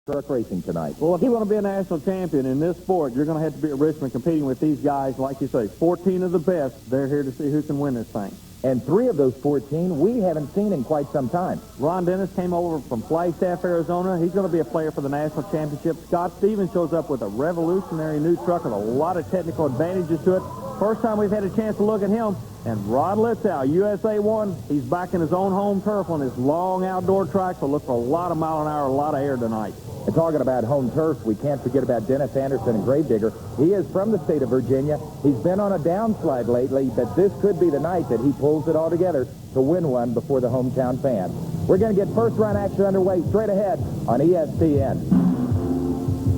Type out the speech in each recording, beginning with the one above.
Truck Racing tonight. Well, if you want to be a national champion in this sport, you're going to have to be at Richmond competing with these guys, like you say, 14 of the best. They're here to see who can win this thing. And 3 of those 14 we haven't seen in quite some time. Ron Dennis came over from Flagstaff, Arizona. He's going to be a player for the national championship. Scott Stevens shows up with a revolutionary new truck with a lot of technical advantages to it. First time we've had a chance to look at him. And Rod Litzow, USA 1, he's back in his own home turf on his long outdoor track, so look for a lot of mile an hour, a lot of air tonight. And talking about home turf, we can't forget about Dennis Anderson and Gravedigger. He is from the state of Virginia. He's been on a downslide lately, but this could be the night that he pulls it all together to win one before the hometown fans. We're going to get first round action underway straight ahead on ESPN.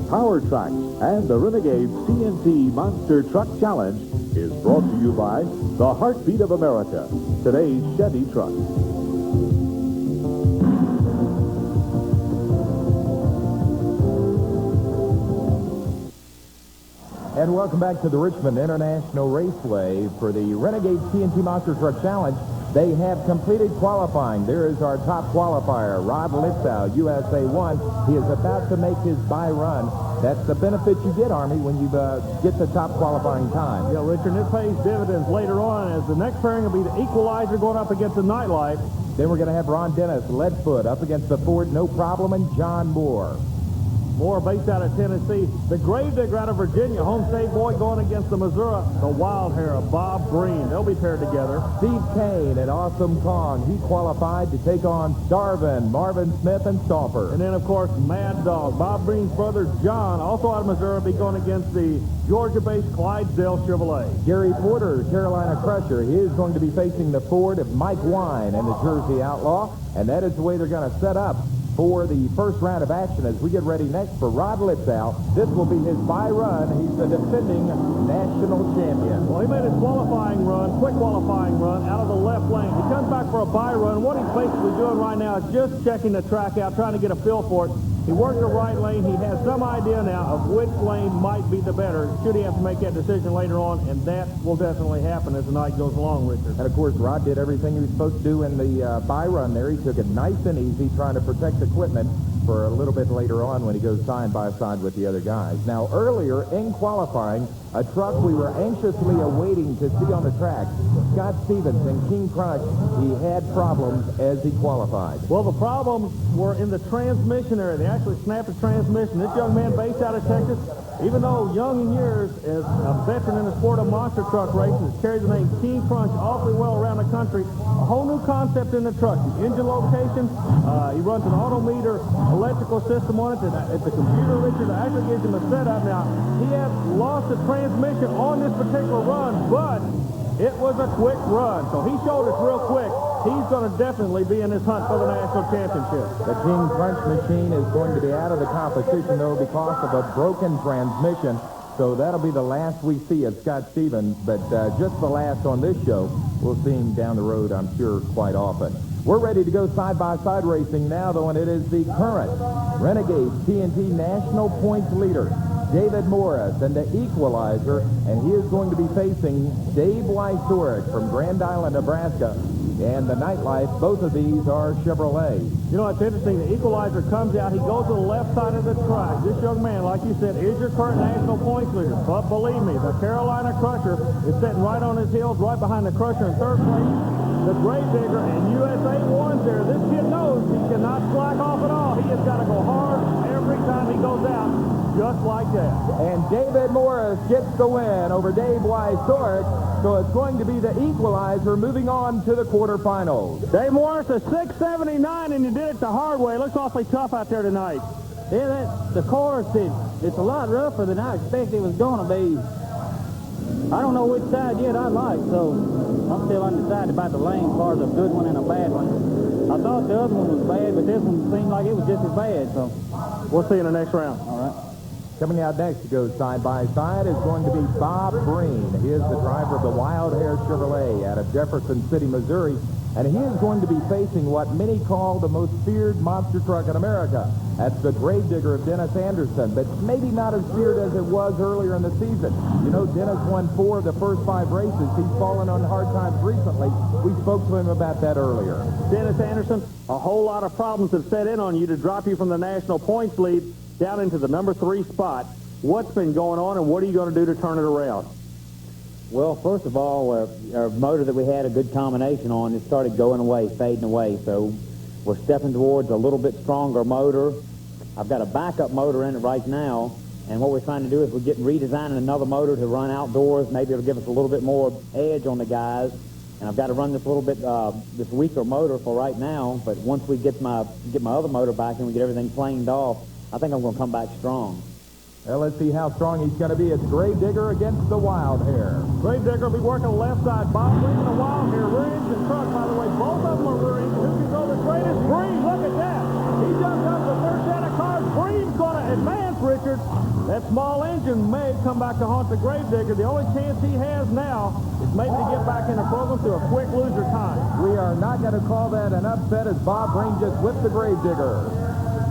Power Tracks and the Renegades TNT Monster Truck Challenge is brought to you by the Heartbeat of America, today's Chevy truck. And welcome back to the Richmond International Raceway for the Renegades TNT Monster Truck Challenge. They have completed qualifying. There is our top qualifier, Rod Litzow, USA 1. He is about to make his bye run. That's the benefit you get, Army, when you get the top qualifying time. Yeah, Richard, it pays dividends later on as the next pairing will be the Equalizer going up against the Nightlife. Then we're going to have Ron Dennis, Leadfoot, up against the Ford No Problem, and John Moore. Moore based out of Tennessee. The Gravedigger out of Virginia, home state boy going against the Missouri, the Wild Hair of Bob Green. They'll be paired together. Steve Kane at Awesome Kong. He qualified to take on Starvin, Marvin Smith, and Stomper. And then, of course, Mad Dog. Bob Green's brother, John, also out of Missouri, be going against the Georgia-based Clydesdale Chevrolet. Gary Porter, Carolina Crusher. He is going to be facing the Ford of Mike Wine and the Jersey Outlaw. And that is the way they're going to set up for the first round of action as we get ready next for Rod Litzow. This will be his bye run. He's the defending national champion. Well, he made his qualifying run, quick qualifying run, out of the left lane. He comes back for a bye run. What he's basically doing right now is just checking the track out, trying to get a feel for it. He worked the right lane. He has some idea now of which lane might be the better, should he have to make that decision later on, and that will definitely happen as the night goes along, Richard. And, of course, Rod did everything he was supposed to do in the bye run there. He took it nice and easy, trying to protect equipment for a little bit later on when he goes side by side with the other guys. Now, earlier in qualifying, a truck we were anxiously awaiting to see on the track, Scott Stevens and King Crunch, he had problems as he qualified. Well, the problems were in the transmission area. They actually snapped the transmission. This young man based out of Texas, even though young in years, as a veteran in the sport of monster truck racing, has carried the name King Crunch awfully well around the country. A whole new concept in the truck. The engine location, he runs an autometer electrical system on it. It's a computer, Richard, that actually gives him a setup. Now, he has lost the transmission on this particular run, but it was a quick run, so he showed us real quick. He's going to definitely be in this hunt for the national championship. The King Crunch machine is going to be out of the competition, though, because of a broken transmission. So that'll be the last we see of Scott Stevens, but just the last on this show. We'll see him down the road, I'm sure, quite often. We're ready to go side-by-side racing now, though, and it is the current Renegades TNT National Points leader, David Morris, and the Equalizer, and he is going to be facing Dave Wysorek from Grand Island, Nebraska, and the Nightlife. Both of these are Chevrolet. You know, it's interesting. The Equalizer comes out. He goes to the left side of the track. This young man, like you said, is your current national points leader. But believe me, the Carolina Crusher is sitting right on his heels, right behind the Crusher in third place. The Gravedigger and USA 1's there. This kid knows he cannot slack off at all. He has got to go hard every time he goes out, just like that. And David Morris gets the win over Dave Wysorek. So it's going to be the Equalizer moving on to the quarterfinals. Dave Morris, a 679, and you did it the hard way. It looks awfully tough out there tonight. Yeah, the course, it's a lot rougher than I expected it was going to be. I don't know which side yet I like, so I'm still undecided about the lane as far as a good one and a bad one. I thought the other one was bad, but this one seemed like it was just as bad, so. We'll see you in the next round. All right. Coming out next to go side-by-side is going to be Bob Green. He is the driver of the Wild Hair Chevrolet out of Jefferson City, Missouri. and he is going to be facing what many call the most feared monster truck in America. That's the Gravedigger of Dennis Anderson, but maybe not as feared as it was earlier in the season. You know, Dennis won 4 of the first 5 races. He's fallen on hard times recently. We spoke to him about that earlier. Dennis Anderson, a whole lot of problems have set in on you to drop you from the national points lead down into the number 3 spot. What's been going on, and what are you going to do to turn it around? Well, first of all, our motor that we had a good combination on, it started going away, fading away. So we're stepping towards a little bit stronger motor. I've got a backup motor in it right now, and what we're trying to do is we're redesigning another motor to run outdoors. Maybe it'll give us a little bit more edge on the guys. And I've got to run this little bit, this weaker motor for right now. But once we get my other motor back and we get everything planed off, I think I'm going to come back strong. Well, let's see how strong he's going to be. It's Gravedigger against the Wild Hair. Gravedigger will be working left side. Bob Breeden and Wild Hair. Rear engine truck, by the way. Both of them are rear engine. Who can go the greatest? Breeden, look at that. He jumped up the third set of cars. Breeden's going to advance, Richard. That small engine may come back to haunt the Gravedigger. The only chance he has now is maybe to get back in the program through a quick loser time. We are not going to call that an upset as Bob Breeden just whipped the Gravedigger.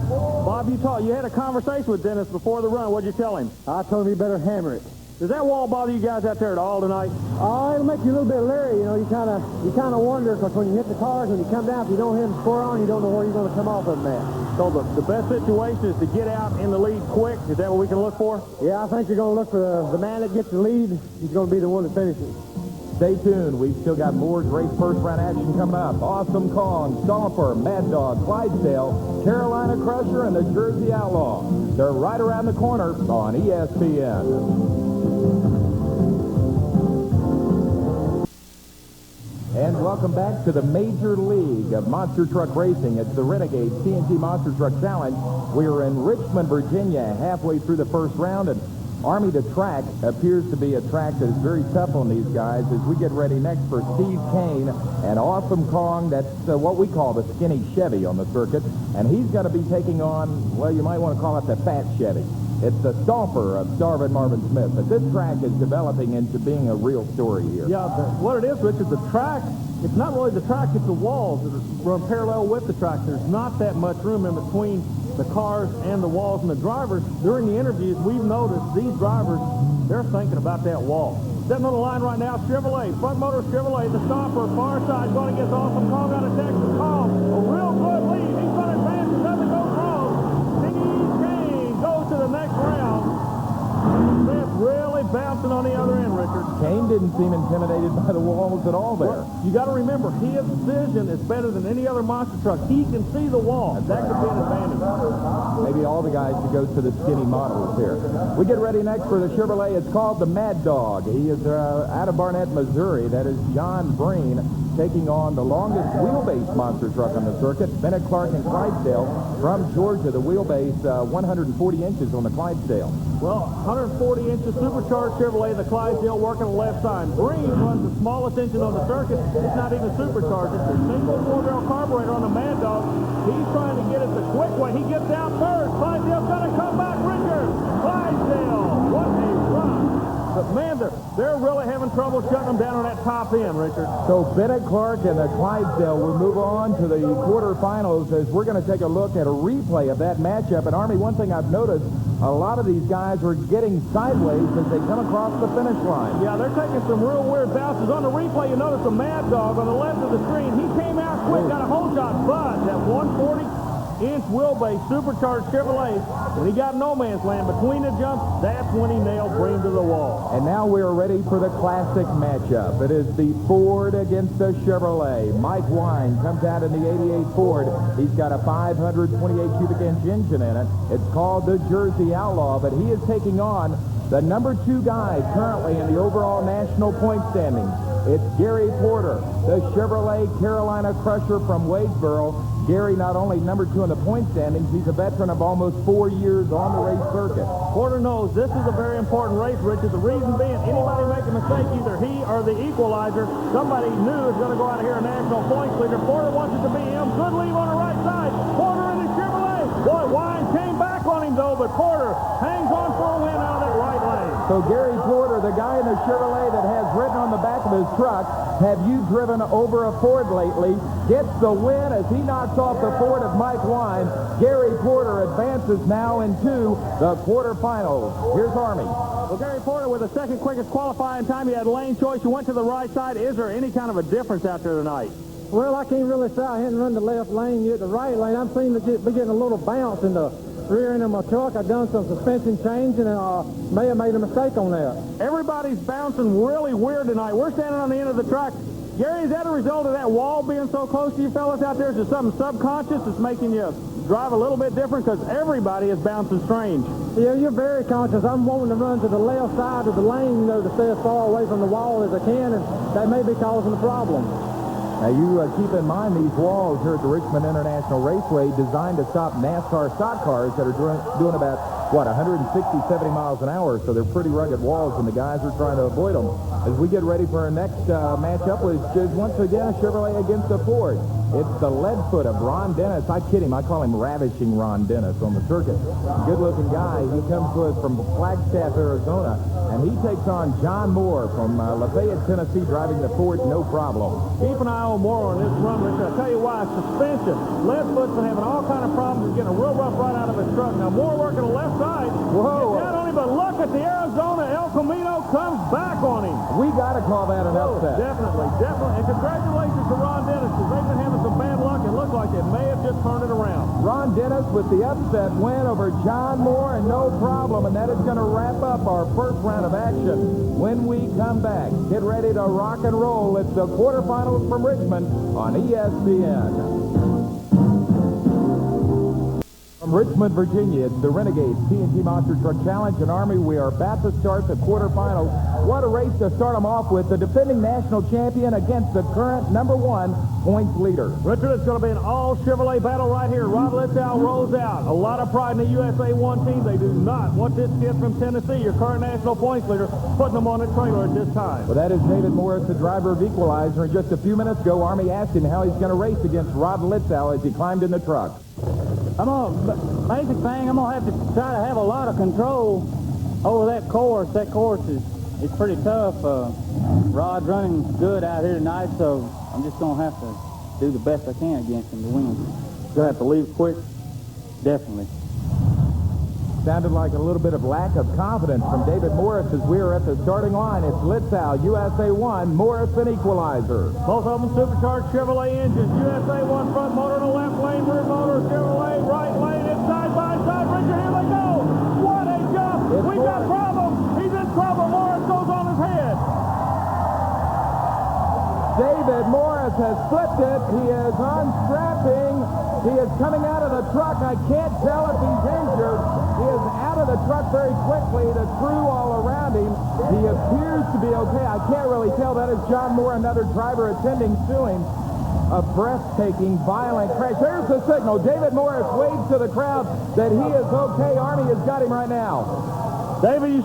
Bob, you had a conversation with Dennis before the run. What'd you tell him? I told him he better hammer it. Does that wall bother you guys out there at all tonight? Oh, it'll make you a little bit leery. You know, you kind of wonder, because when you hit the cars, when you come down, if you don't hit them square on, you don't know where you're going to come off of them at. So the best situation is to get out in the lead quick. Is that what we can look for? Yeah, I think you're going to look for the man that gets the lead. He's going to be the one that finishes. Stay tuned. We've still got more great first-round action coming up. Awesome Kong, Stomper, Mad Dog, Clydesdale, Carolina Crusher, and the Jersey Outlaw. They're right around the corner on ESPN. And welcome back to the Major League of Monster Truck Racing. It's the Renegades TNT Monster Truck Challenge. We are in Richmond, Virginia, halfway through the first round, and Army to Track appears to be a track that is very tough on these guys as we get ready next for Steve Kane and Awesome Kong. That's what we call the skinny Chevy on the circuit. And he's going to be taking on, well, you might want to call it the fat Chevy. It's the Stomper of Starvin Marvin Smith. But this track is developing into being a real story here. Yeah, what it is, Richard, the track, it's not really the track, it's the walls that run parallel with the track. There's not that much room in between the cars and the walls and the drivers. During the interviews, we've noticed these drivers, they're thinking about that wall. Sitting on the line right now, Chevrolet, front motor Chevrolet, the Stomper, far side, going against Awesome Kong out of Texas. Kong, a real good lead. He's going to advance if nothing goes wrong. Steve Kane goes to the next round. Smith really bouncing on the other end, Richard. Kane didn't seem intimidated by the walls at all there. Well, you got to remember, his vision is better than any other monster truck. He can see the wall. That could be an advantage. Maybe all the guys should go to the skinny models here. We get ready next for the Chevrolet. It's called the Mad Dog. He is out of Barnett, Missouri. That is John Breen taking on the longest wheelbase monster truck on the circuit, Bennett Clark and Clydesdale from Georgia. The wheelbase 140 inches on the Clydesdale. Well, 140 inches supercharged Chevrolet, the Clydesdale working on the left side. Breen runs the smallest engine on the circuit. It's not even supercharged. It's a single 4-barrel carburetor on the Mad Dog. He's trying to get it the quick way. He gets out first. Clydesdale's going to come back. Richard, Clydesdale, what a run. But, man, they're really having trouble shutting them down on that top end, Richard. So Bennett Clark and the Clydesdale will move on to the quarterfinals as we're going to take a look at a replay of that matchup. And, Army, one thing I've noticed, a lot of these guys are getting sideways as they come across the finish line. Yeah, they're taking some real weird bounces. On the replay, you notice the Mad Dog on the left of the screen. He came out quick, got a hole shot, but that 140-inch wheelbase supercharged Chevrolet, when he got no man's land between the jumps, that's when he nailed Breen to the wall. And now we're ready for the classic matchup. It is the Ford against the Chevrolet. Mike Wine comes out in the 88 Ford. He's got a 528 cubic inch engine in it. It's called the Jersey Outlaw, but he is taking on the number 2 guy currently in the overall national point standings. It's Gary Porter, the Chevrolet Carolina Crusher from Wadesboro. Gary not only number 2 in the point standings, he's a veteran of almost 4 years on the race circuit. Porter knows this is a very important race, Richard. The reason being, anybody make a mistake, either he or the equalizer, somebody new is going to go out of here a national points leader. Porter wants it to be him. Good lead on the right side. Porter in the Chevrolet. Boy, Wine came back on him, though, but Porter hangs on for a win out of that right lane. So Gary Porter, the guy in the Chevrolet that has written on the back of his truck, "Have you driven over a Ford lately?" gets the win as he knocks off the Ford of Mike Wine. Gary Porter advances now into the quarterfinals. Here's Army. Well, Gary Porter with the second quickest qualifying time. You had lane choice. You went to the right side. Is there any kind of a difference out there tonight? Well, I can't really say. I hadn't run the left lane yet. The right lane, I'm seeming to be getting a little bounce in the rear end of my truck. I've done some suspension changing and may have made a mistake on that. Everybody's bouncing really weird tonight. We're standing on the end of the track. Gary, is that a result of that wall being so close to you fellas out there? Is there something subconscious that's making you drive a little bit different? Because everybody is bouncing strange. Yeah, you're very conscious. I'm wanting to run to the left side of the lane, you know, to stay as far away from the wall as I can, and that may be causing the problem. Now, you keep in mind these walls here at the Richmond International Raceway designed to stop NASCAR stock cars that are doing about, 160, 70 miles an hour, so they're pretty rugged walls, and the guys are trying to avoid them. As we get ready for our next matchup, which is once again a Chevrolet against a Ford. It's the lead foot of Ron Dennis. I kid him. I call him Ravishing Ron Dennis on the circuit. Good-looking guy. He comes to us from Flagstaff, Arizona, and he takes on John Moore from Lafayette, Tennessee, driving the Ford, no problem. Keep an eye on Moore on this run, Rich. I'll tell you why. Suspension. Leadfoot's been having all kind of problems. He's getting a real rough ride out of his truck. Now, Moore working the left side. Whoa. Get down on him, but look at the Arizona. El Camino comes back on him. We got to call that an upset. Definitely, definitely. And congratulations to Ron Dennis, because they've been having some bad luck. It looked like it may have just turned it around. Ron Dennis with the upset win over John Moore, and no problem, and that is going to wrap up our first round of action. When we come back, get ready to rock and roll. It's the quarterfinals from Richmond on ESPN. From Richmond, Virginia, it's the Renegades TNT Monster Truck Challenge. And Army, we are about to start the quarterfinals. What a race to start them off with. The defending national champion against the current #1 points leader. Richard, it's going to be an all-Chevrolet battle right here. Rod Litzow rolls out. A lot of pride in the USA 1 team. They do not want this kid from Tennessee, your current national points leader, putting them on a trailer at this time. Well, that is David Morris, the driver of Equalizer. And just a few minutes ago, Army asked him how he's going to race against Rod Litzow as he climbed in the truck. Basic thing, I'm going to have to try to have a lot of control over that course. That course is pretty tough. Rod's running good out here tonight, so I'm just going to have to do the best I can against him to win. Going to have to leave quick? Definitely. Sounded like a little bit of lack of confidence from David Morris as we are at the starting line. It's Litzow, USA 1, Morris, an Equalizer. Both of them supercharged Chevrolet engines. USA 1 front motor in the left lane, rear motor, Chevrolet right lane. It's side by side. Richard, here they go. What a jump. We've got problems. He's in trouble. Morris goes on his head. David Morris has flipped it. He is unstrapping. He is coming out of the truck. I can't tell if he's injured. He is out of the truck very quickly. The crew all around him. He appears to be okay. I can't really tell. That is John Moore, another driver attending to him. A breathtaking, violent crash. There's the signal. David Morris waves to the crowd that he is okay. Army has got him right now. David,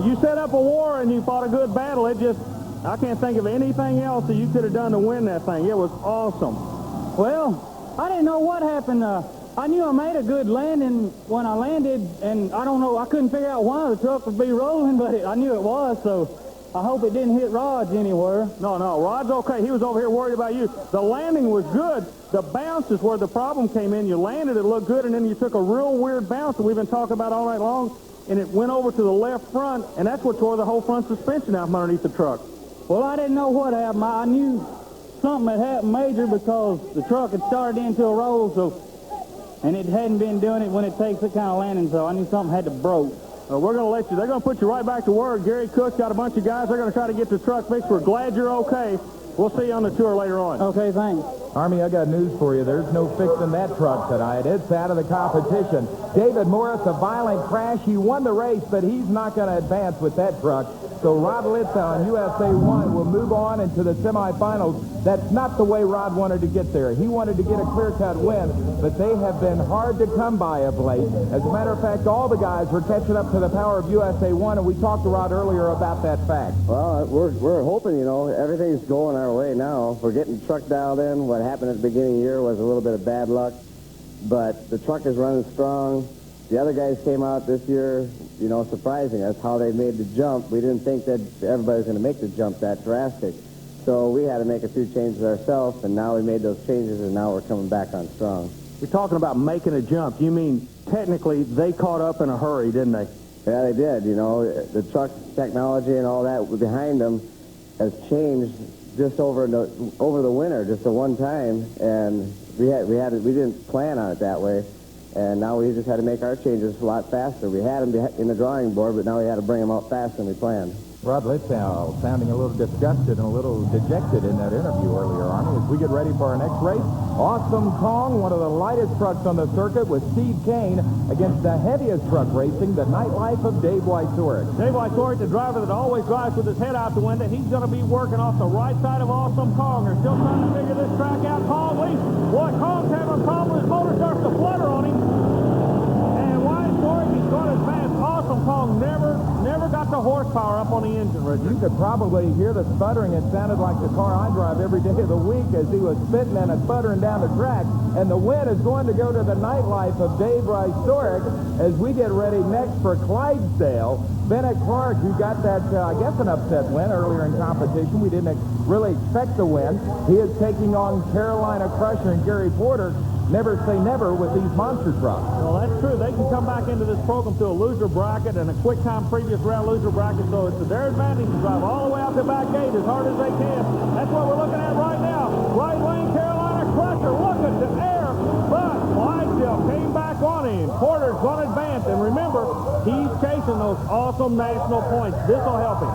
you set up a war and you fought a good battle. I can't think of anything else that you could have done to win that thing. It was awesome. Well, I didn't know what happened. I knew I made a good landing when I landed, and I don't know, I couldn't figure out why the truck would be rolling, but I knew it was, so I hope it didn't hit Rod's anywhere. No, Rod's okay. He was over here worried about you. The landing was good. The bounce is where the problem came in. You landed, it looked good, and then you took a real weird bounce that we've been talking about all night long, and it went over to the left front, and that's what tore the whole front suspension out from underneath the truck. Well, I didn't know what happened. I knew something had happened major because the truck had started into a roll, and it hadn't been doing it when it takes that kind of landing, so I knew something had to broke. We're going to they're going to put you right back to work. Gary Cook's got a bunch of guys. They're going to try to get the truck fixed. We're glad you're okay. We'll see you on the tour later on. Okay, thanks. Army, I got news for you. There's no fixing that truck tonight. It's out of the competition. David Morris, a violent crash. He won the race, but he's not going to advance with that truck. So Rod Litzow and USA 1 will move on into the semifinals. That's not the way Rod wanted to get there. He wanted to get a clear-cut win, but they have been hard to come by of late. As a matter of fact, all the guys were catching up to the power of USA 1, and we talked to Rod earlier about that fact. Well, we're hoping, everything's going our way now. We're getting the truck dialed in. What happened at the beginning of the year was a little bit of bad luck, but the truck is running strong. the other guys came out this year, you know, surprising us how they made the jump. We didn't think that everybody was going to make the jump that drastic. So we had to make a few changes ourselves, and now we made those changes, and now we're coming back on strong. You're talking about making a jump. You mean technically they caught up in a hurry, didn't they? Yeah, they did. You know, the truck technology and all that behind them has changed just over the winter, just at one time, and we didn't plan on it that way, and now we just had to make our changes a lot faster. We had them in the drawing board, but now we had to bring them out faster than we planned. Rod Litzow sounding a little disgusted and a little dejected in that interview earlier, Army, as we get ready for our next race. Awesome Kong, one of the lightest trucks on the circuit, with Steve Kane against the heaviest truck racing, the Nightlife of Dave Wysorek. Dave Wysorek, the driver that always drives with his head out the window, he's going to be working off the right side of Awesome Kong. They're still trying to figure this track out. Kong leads. Boy, Kong's having a problem with his motor, starts to flutter on him. And Wysorek, he's going as fast. Awesome Kong never got the horsepower up on the engine, Richard. You could probably hear the sputtering. It sounded like the car I drive every day of the week as he was spitting and sputtering down the track. And the win is going to go to the Nightlife of Dave Wysorek as we get ready next for Clydesdale. Bennett Clark, who got that, I guess, an upset win earlier in competition. We didn't really expect the win. He is taking on Carolina Crusher and Gary Porter. Never say never with these monster trucks. Well, that's true. They can come back into this program through a loser bracket and a quick time previous round loser bracket, so it's to their advantage to drive all the way out the back gate as hard as they can. That's what we're looking at right now. Right lane, Carolina Crusher. Look at the air, but Clydesdale came back on him. Porter's going to advance, and remember, he's chasing those awesome national points. This will help him.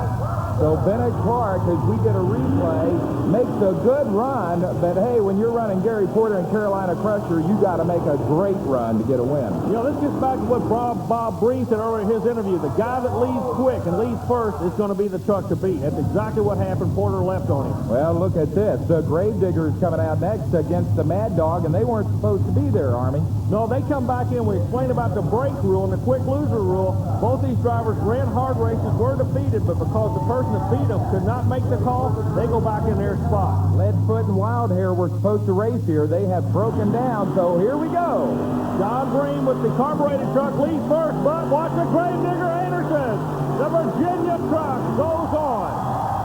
So Bennett Clark, as we get a replay, makes a good run, but hey, when you're running Gary Porter and Carolina Crusher, you got to make a great run to get a win. You know, this gets back to what Bob Breen said earlier in his interview. The guy that leads quick and leads first is going to be the truck to beat. That's exactly what happened. Porter left on him. Well, look at this. The Gravedigger is coming out next against the Mad Dog, and they weren't supposed to be there, Army. No, they come back in. We explained about the brake rule and the quick loser rule. Both these drivers ran hard races, were defeated, but because the person that beat them could not make the call, they go back in their spot. Leadfoot and Wildhair were supposed to race here. They have broken down, so here we go. John Green with the carbureted truck leads first, but watch the Gravedigger Anderson. The Virginia truck goes on.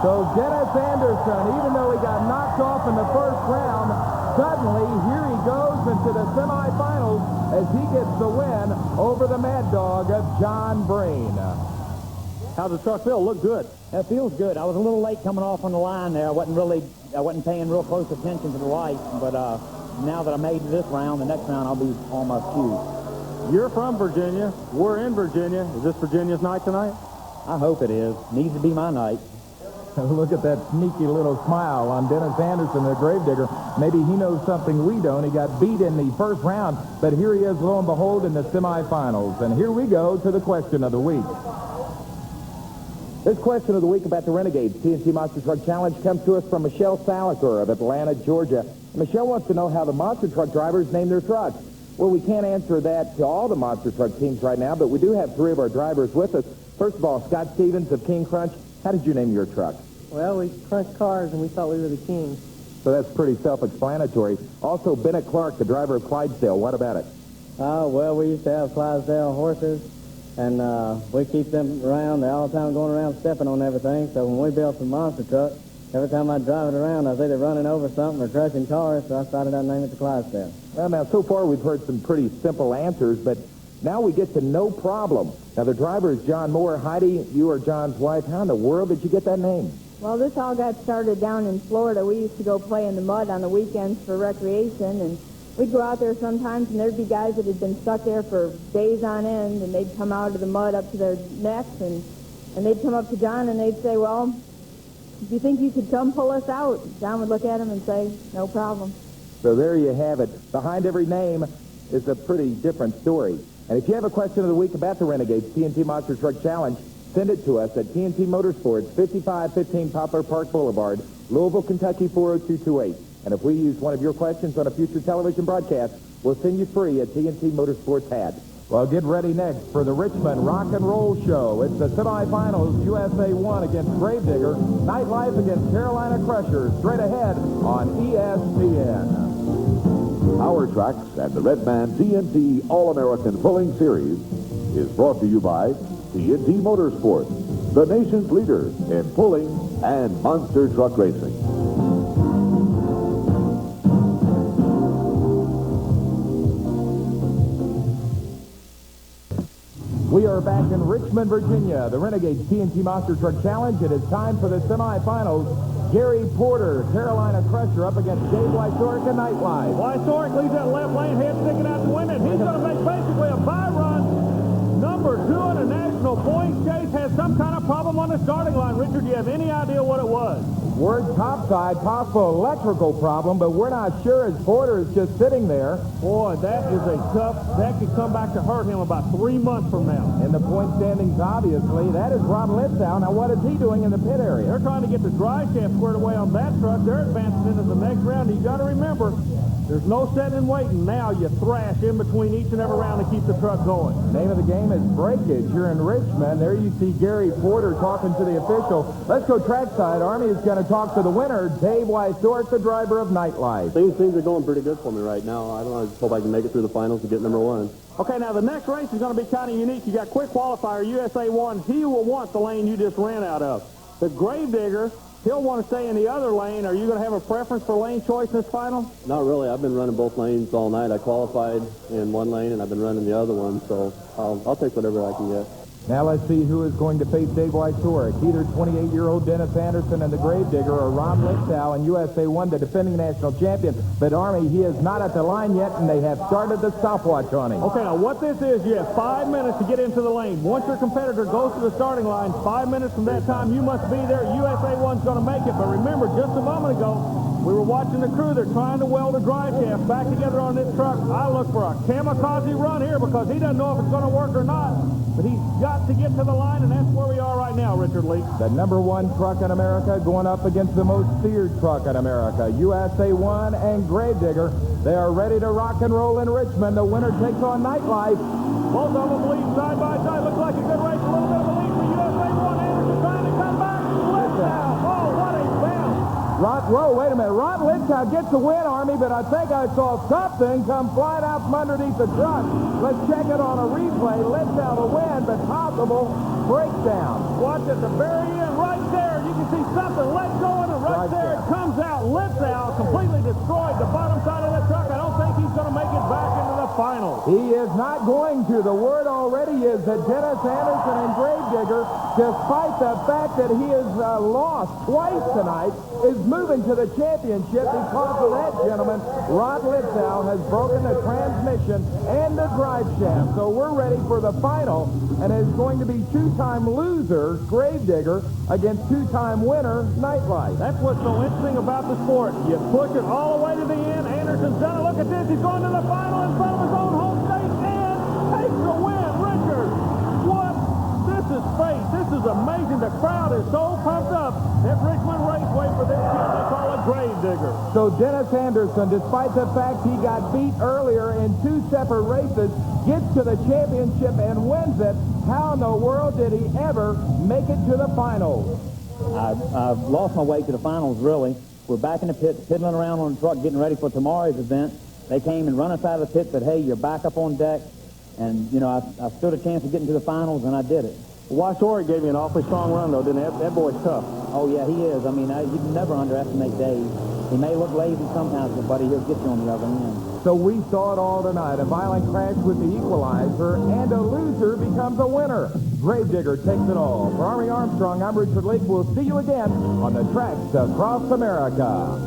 So Dennis Anderson, even though he got knocked off in the first round, suddenly here he goes into the semifinals as he gets the win over the Mad Dog of John Breen. How's the truck feel? Look good. That feels good. I was a little late coming off on the line there. I wasn't paying real close attention to the lights, but now that I made this round, the next round I'll be on my cue. You're from Virginia. We're in Virginia. Is this Virginia's night tonight? I hope it is. Needs to be my night. Look at that sneaky little smile on Dennis Anderson, the Gravedigger. Maybe he knows something we don't. He got beat in the first round, but here he is, lo and behold, in the semifinals. And here we go to the question of the week. This question of the week about the Renegades TNT Monster Truck Challenge comes to us from Michelle Saliker of Atlanta, Georgia. Michelle wants to know how the monster truck drivers name their trucks. Well, we can't answer that to all the monster truck teams right now, but we do have three of our drivers with us. First of all, Scott Stevens of King Crunch. How did you name your truck? Well, we crunched cars and we thought we were the kings. So that's pretty self-explanatory. Also, Bennett Clark, the driver of Clydesdale. What about it? Well, we used to have Clydesdale horses, and we keep them around. They're all the time going around stepping on everything. So when we built the monster truck, every time I drive it around, I was either running over something or crushing cars, so I started out naming it the Clydesdale. Well, now, so far we've heard some pretty simple answers, but now we get to no problem. Now, the driver is John Moore. Heidi, you are John's wife. How in the world did you get that name? Well, this all got started down in Florida. We used to go play in the mud on the weekends for recreation, and we'd go out there sometimes, and there'd be guys that had been stuck there for days on end, and they'd come out of the mud up to their necks, and they'd come up to John, and they'd say, well, do you think you could come pull us out? John would look at him and say, no problem. So there you have it. Behind every name is a pretty different story. And if you have a question of the week about the Renegades TNT Monster Truck Challenge, send it to us at TNT Motorsports, 5515 Poplar Park Boulevard, Louisville, Kentucky, 40228. And if we use one of your questions on a future television broadcast, we'll send you free a TNT Motorsports hat. Well, get ready next for the Richmond Rock and Roll Show. It's the semifinals, USA 1 against Gravedigger, Nightlife against Carolina Crusher, straight ahead on ESPN. Our Power Tracks and the Redman TNT All-American Pulling Series is brought to you by TNT Motorsport, the nation's leader in pulling and monster truck racing. We are back in Richmond, Virginia, the Renegades TNT Monster Truck Challenge. It is time for the semifinals. Gary Porter, Carolina Crusher, up against Dave Wysork and Nightlife. Wysork leads that left lane, head sticking out to win it. He's going to make basically a bye-run. Number 2 in a national points chase has some kind of problem on the starting line. Richard, do you have any idea what it was? Word topside, possible electrical problem, but we're not sure as Porter is just sitting there. Boy, that is a tough, that could come back to hurt him about 3 months from now. In the point standings, obviously, that is Rob Litzow. Now, what is he doing in the pit area? They're trying to get the drive shaft squared away on that truck. They're advancing into the next round. You got to remember, there's no sitting and waiting. Now you thrash in between each and every round to keep the truck going. Name of the game is breakage here in Richmond. There you see Gary Porter talking to the official. Let's go trackside. Army is going to talk to the winner, Dave Wysork, the driver of Nightlife. Things are going pretty good for me right now. I don't know. I just hope I can make it through the finals to get number 1. Okay, now the next race is going to be kind of unique. You got quick qualifier, USA 1. He will want the lane you just ran out of. The Gravedigger, he'll want to stay in the other lane. Are you going to have a preference for lane choice in this final? Not really. I've been running both lanes all night. I qualified in one lane, and I've been running the other one, so I'll take whatever I can get. Now let's see who is going to face Dave Wysork. Either 28-year-old Dennis Anderson and the Gravedigger or Rob Litzow and USA 1, the defending national champion. But Army, he is not at the line yet, and they have started the stopwatch on him. Okay, now what this is, you have 5 minutes to get into the lane. Once your competitor goes to the starting line, 5 minutes from that time, you must be there. USA 1's going to make it. But remember, just a moment ago, we were watching the crew. They're trying to weld a drive shaft back together on this truck. I look for a kamikaze run here because he doesn't know if it's going to work or not. But he's got to get to the line, and that's where we are right now, Richard Lee. The number 1 truck in America going up against the most feared truck in America, USA 1 and Gravedigger. They are ready to rock and roll in Richmond. The winner takes on Nightlife. Both of them lead side by side. Looks like a good race. A little bit of a lead for USA 1. Anderson trying to come back. Litzow. Oh, what a bounce. Wait a minute. Rod Litzow gets the win, Army, but I think I saw something come flying out from underneath the truck. Let's check it on a replay. Litzow to win, but possible breakdown. Watch at the very end, right there. You can see something let go, and right there it comes out. Litzow completely destroyed the bottom side of that truck. I don't think he's going to make it back into the finals. He is not going to. The word already is that Dennis Anderson and Gravedigger, despite the fact that he has lost twice tonight, is moving to the championship because of that gentleman. Rod Litzow has broken the transmission and the drive shaft. So we're ready for the final, and it's going to be 2-time loser, Gravedigger, against 2-time winner, Nightlife. That's what's so interesting about the sport. You push it all the way to the end. Anderson's done it. Look at this. He's going to the final in front of his own home state and takes the win. Richard, what? This is fate. This is amazing. The crowd is so pumped up at Richmond Raceway for this kid they call a Gravedigger. So Dennis Anderson, despite the fact he got beat earlier in 2 separate races, gets to the championship and wins it. How in the world did he ever make it to the finals? I've lost my way to the finals, really. We're back in the pit, piddling around on the truck, getting ready for tomorrow's event. They came and run us out of the pit, said, hey, you're back up on deck. And, you know, I stood a chance of getting to the finals, and I did it. Wysork gave you an awfully strong run, though, didn't he? That boy's tough. Oh, yeah, he is. I mean, you can never underestimate Dave. He may look lazy sometimes, but, buddy, he'll get you on the other end. So we saw it all tonight. A violent crash with the equalizer, and a loser becomes a winner. Gravedigger takes it all. For Army Armstrong, I'm Richard Leake. We'll see you again on the tracks across America.